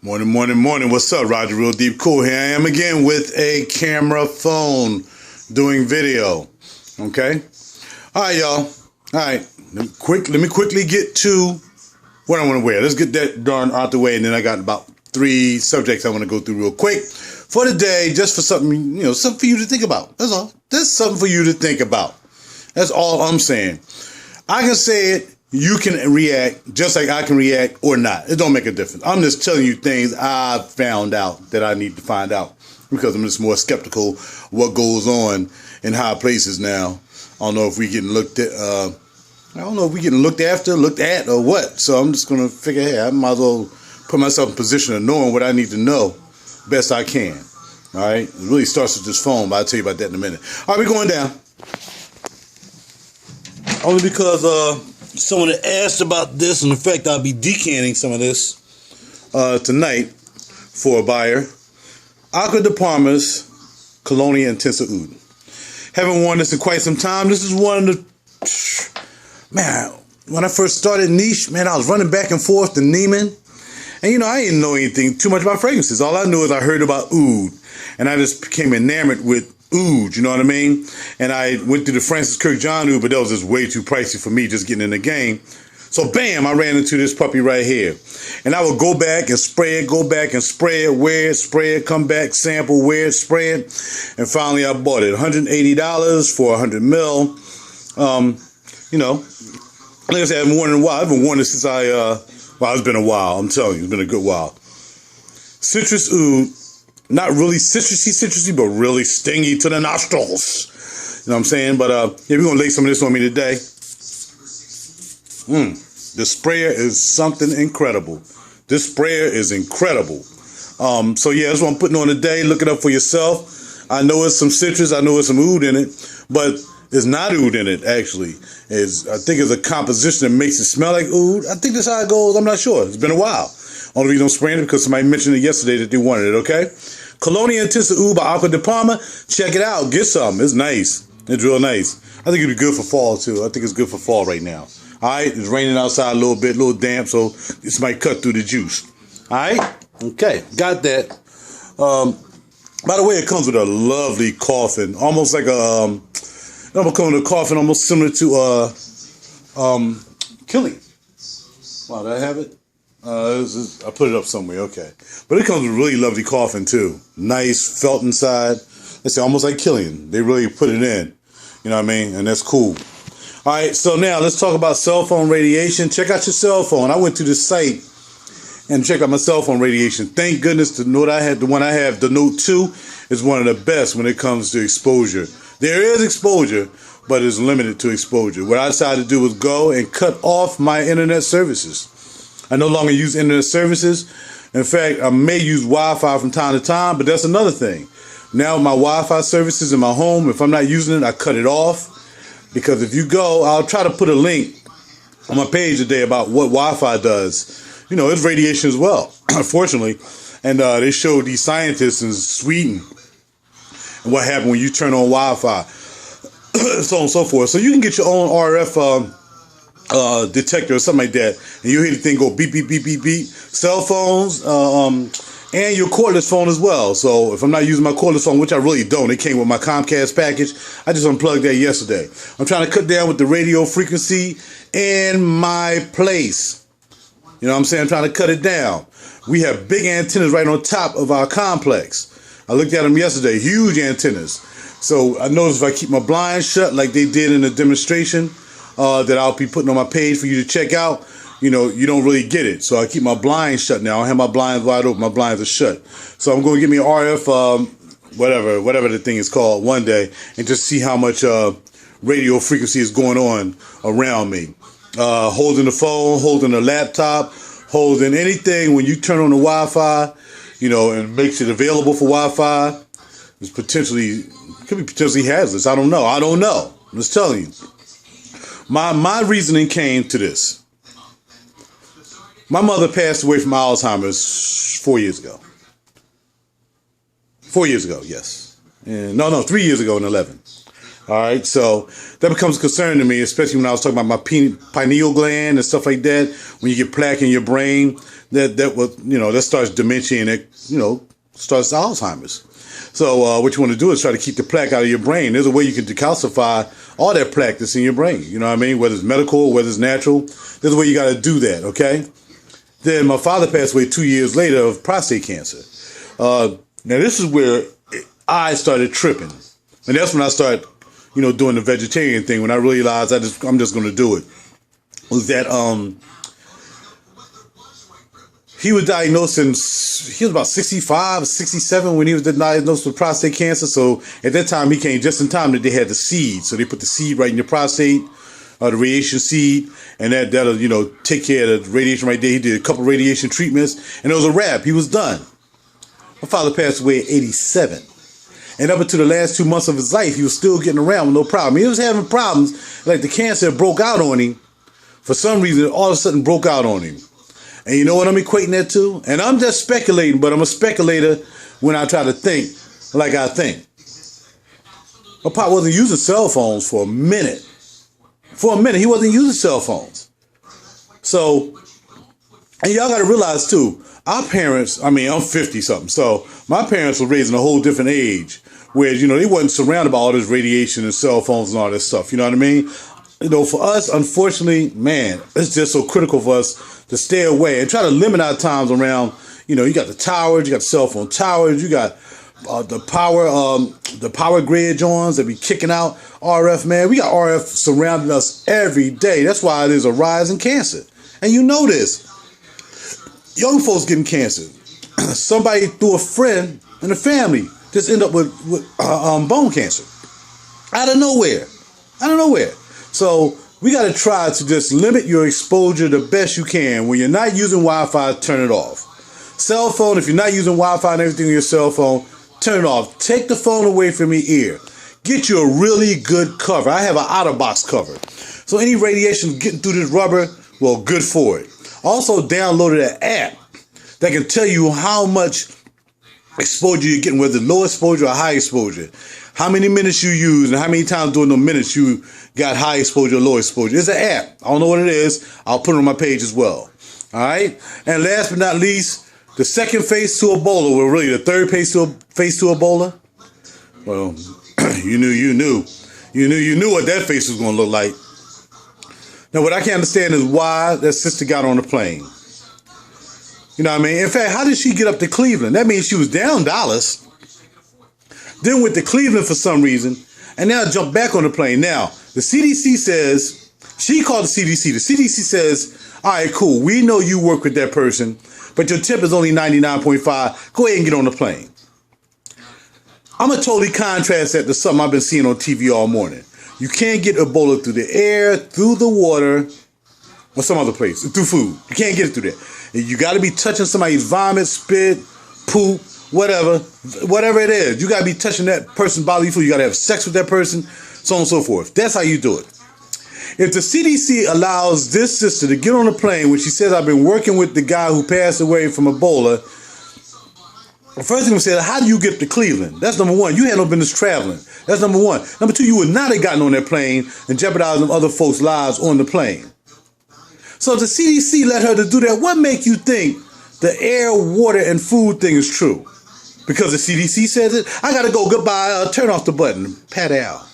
Morning, morning, morning. What's up, Roger? Real Deep Cool. Here I am again with a camera phone doing video. Okay? All right, y'all. All right. Let me quickly get to what I want to wear. Let's get that darn out the way, and then I got about 3 subjects I want to go through real quick for the day, just for something, something for you to think about. That's all. Just something for you to think about. That's all I'm saying. I can say it. You can react just like I can react or not. It don't make a difference. I'm just telling you things I've found out that I need to find out because I'm just more skeptical of what goes on in high places now. I don't know if we getting looked at. I don't know if we getting looked at, or what. So I'm just gonna figure, hey, I might as well put myself in position of knowing what I need to know best I can. All right. It really starts with this phone, but I'll tell you about that in a minute. All right, we're going down. Only because someone had asked about this, and in fact, I'll be decanting some of this tonight for a buyer. Acqua di Parma's Colonia Intensa Oud. Haven't worn this in quite some time. This is one of the... Man, when I first started niche, man, I was running back and forth to Neiman. And, I didn't know anything too much about fragrances. All I knew is I heard about oud. And I just became enamored with oud, you know what I mean? And I went through the Francis Kirk John oud, but that was just way too pricey for me just getting in the game. So bam, I ran into this puppy right here. And I would go back and spray it, wear it, spray it, come back, sample, wear it, spray it. And finally I bought it. $180 for 100 mil. Like I said, I haven't worn it in a while. I haven't worn it since it's been a while. I'm telling you, it's been a good while. Citrus oud. Not really citrusy, but really stingy to the nostrils. You know what I'm saying? But yeah, we're going to lay some of this on me today. The sprayer is something incredible. This sprayer is incredible. So yeah, that's what I'm putting on today. Look it up for yourself. I know it's some citrus. I know it's some oud in it. But it's not oud in it, actually. I think it's a composition that makes it smell like oud. I think that's how it goes. I'm not sure. It's been a while. Only reason I'm spraying it because somebody mentioned it yesterday that they wanted it, okay? Colonia Intensa Oud by Acqua di Parma. Check it out. Get some. It's nice. It's real nice. I think it'd be good for fall, too. I think it's good for fall right now. All right? It's raining outside a little bit, a little damp, so this might cut through the juice. All right? Okay. Got that. By the way, it comes with a lovely coffin. Almost like a coffin almost similar to Killing. Wow, did I have it? I put it up somewhere, okay. But it comes with a really lovely coffin, too. Nice, felt inside. Let's say almost like Killian. They really put it in. You know what I mean? And that's cool. All right, so now let's talk about cell phone radiation. Check out your cell phone. I went to this site and checked out my cell phone radiation. Thank goodness the one I have, the Note 2, is one of the best when it comes to exposure. There is exposure, but it's limited to exposure. What I decided to do was go and cut off my internet services. I no longer use internet services. In fact, I may use Wi-Fi from time to time, but that's another thing. Now my Wi-Fi services in my home, if I'm not using it, I cut it off. Because if you go, I'll try to put a link on my page today about what Wi-Fi does. It's radiation as well, unfortunately. And they showed these scientists in Sweden and what happened when you turn on Wi-Fi, so on and so forth. So you can get your own RF detector or something like that, and you hear the thing go beep, beep, beep, beep, beep. Cell phones, and your cordless phone as well. So if I'm not using my cordless phone, which I really don't, it came with my Comcast package. I just unplugged that yesterday. I'm trying to cut down with the radio frequency in my place. You know what I'm saying? I'm trying to cut it down. We have big antennas right on top of our complex. I looked at them yesterday, huge antennas. So I noticed if I keep my blinds shut like they did in the demonstration, that I'll be putting on my page for you to check out, you don't really get it. So I keep my blinds shut now. I have my blinds wide open. My blinds are shut. So I'm going to get me an RF, whatever the thing is called one day, and just see how much radio frequency is going on around me. Holding the phone, holding the laptop, holding anything. When you turn on the Wi-Fi, and makes it available for Wi-Fi, could be potentially hazardous. I don't know. I'm just telling you. My reasoning came to this. My mother passed away from Alzheimer's 4 years ago. 4 years ago, yes. And no, 3 years ago in 11. All right, so that becomes a concern to me, especially when I was talking about my pineal gland and stuff like that. When you get plaque in your brain, that was, that starts dementia and it, starts Alzheimer's. So what you want to do is try to keep the plaque out of your brain. There's a way you can decalcify all that plaque that's in your brain. You know what I mean? Whether it's medical, whether it's natural, there's a way you got to do that, okay? Then my father passed away 2 years later of prostate cancer. Now this is where I started tripping. And that's when I started, doing the vegetarian thing, when I realized I'm just going to do it. Was that he was diagnosed he was about 65, 67 when he was diagnosed with prostate cancer. So at that time, he came just in time that they had the seed. So they put the seed right in your prostate, the radiation seed, and that'll, take care of the radiation right there. He did a couple radiation treatments, and it was a wrap. He was done. My father passed away at 87. And up until the last 2 months of his life, he was still getting around with no problem. He was having problems, like the cancer broke out on him. For some reason, all of a sudden broke out on him. And you know what I'm equating that to? And I'm just speculating, but I'm a speculator when I try to think like I think. My pop wasn't using cell phones for a minute. For a minute, he wasn't using cell phones. So, and y'all got to realize too, our parents, I'm 50-something, so my parents were raised in a whole different age, whereas, they wasn't surrounded by all this radiation and cell phones and all this stuff, you know what I mean? For us, unfortunately, man, it's just so critical for us to stay away and try to limit our times around, you got the towers, you got the cell phone towers, you got the power grid joints that be kicking out RF, man. We got RF surrounding us every day. That's why there's a rise in cancer. And you know this. Young folks getting cancer. Somebody through a friend in the family just end up with bone cancer. Out of nowhere. So we got to try to just limit your exposure the best you can. When you're not using Wi-Fi, turn it off. Cell phone, if you're not using Wi-Fi and everything on your cell phone, turn it off. Take the phone away from your ear. Get you a really good cover. I have an out-of-box cover. So any radiation getting through this rubber, well, good for it. Also downloaded an app that can tell you how much exposure you're getting, whether low exposure or high exposure. How many minutes you use and how many times during the minutes you got high exposure or low exposure. It's an app. I don't know what it is. I'll put it on my page as well. All right. And last but not least, the second phase to Ebola, well, really the third phase to Ebola. Well, you knew what that face was going to look like. Now, what I can't understand is why that sister got on the plane. You know what I mean? In fact, how did she get up to Cleveland? That means she was down Dallas, then went to Cleveland for some reason, and now jumped back on the plane. Now, the CDC says, she called the CDC. The CDC says, all right, cool. We know you work with that person, but your tip is only 99.5. Go ahead and get on the plane. I'm going to totally contrast that to something I've been seeing on TV all morning. You can't get Ebola through the air, through the water, or some other place, through food. You can't get it through there. You got to be touching somebody's vomit, spit, poop, whatever it is. You got to be touching that person's bodily fluid. You got to have sex with that person, so on and so forth. That's how you do it. If the CDC allows this sister to get on a plane, when she says, I've been working with the guy who passed away from Ebola, the first thing we said, how do you get to Cleveland? That's number one. You had no business traveling. That's number one. Number two, you would not have gotten on that plane and jeopardized them other folks' lives on the plane. So if the CDC let her to do that, what make you think the air, water, and food thing is true? Because the CDC says it? I got to go. Goodbye. Turn off the button. Pat out.